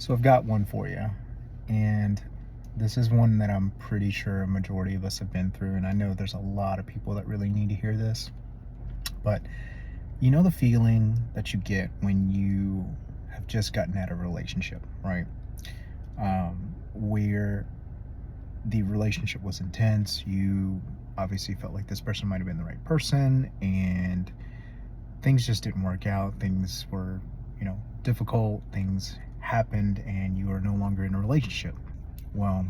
So I've got one for you, and this is one that I'm pretty sure a majority of us have been through, and I know there's a lot of people that really need to hear this. But you know the feeling that you get when you have just gotten out of a relationship, right? Where the relationship was intense, you obviously felt like this person might have been the right person, and things just didn't work out. Things were, difficult. Things happened, and you are no longer in a relationship. Well,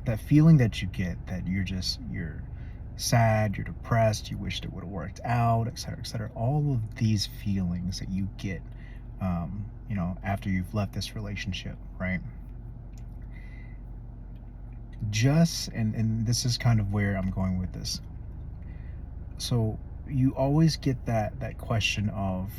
that feeling that you get, that you're sad, you're depressed, you wished it would have worked out, etc., etc. All of these feelings that you get, after you've left this relationship, right? And this is kind of where I'm going with this. So you always get that question of,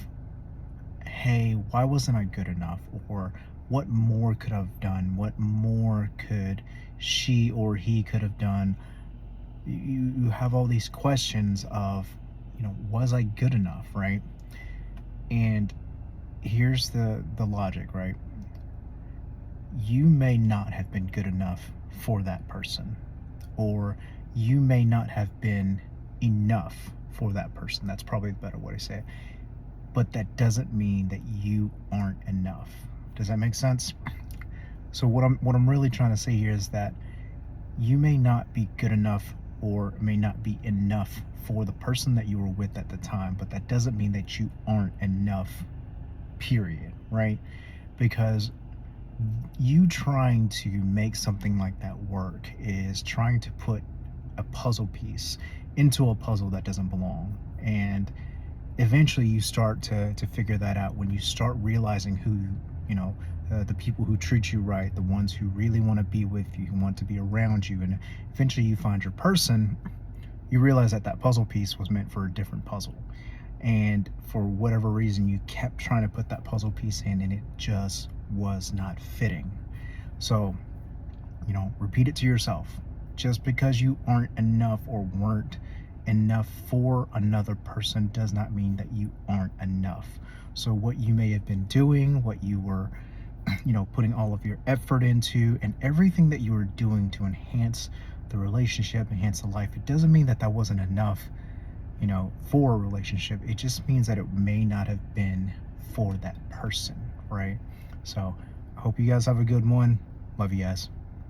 hey, why wasn't I good enough? Or what more could I have done? What more could she or he could have done? You have all these questions of, was I good enough, right? And here's the logic, right? You may not have been good enough for that person, or you may not have been enough for that person. That's probably the better way to say it. But that doesn't mean that you aren't enough. Does that make sense? So what I'm really trying to say here is that you may not be good enough or may not be enough for the person that you were with at the time, but that doesn't mean that you aren't enough, period, right? Because you trying to make something like that work is trying to put a puzzle piece into a puzzle that doesn't belong. And eventually you start to figure that out when you start realizing who, the people who treat you right, the ones who really want to be with you, who want to be around you, and eventually you find your person. You realize that that puzzle piece was meant for a different puzzle, and for whatever reason you kept trying to put that puzzle piece in, and it just was not fitting. So, repeat it to yourself. Just because you aren't enough or weren't enough for another person does not mean that you aren't enough. So what you may have been doing, what you were, putting all of your effort into, and everything that you were doing to enhance the relationship, enhance the life, it doesn't mean that that wasn't enough, for a relationship. It just means that it may not have been for that person, right? So I hope you guys have a good one. Love you guys.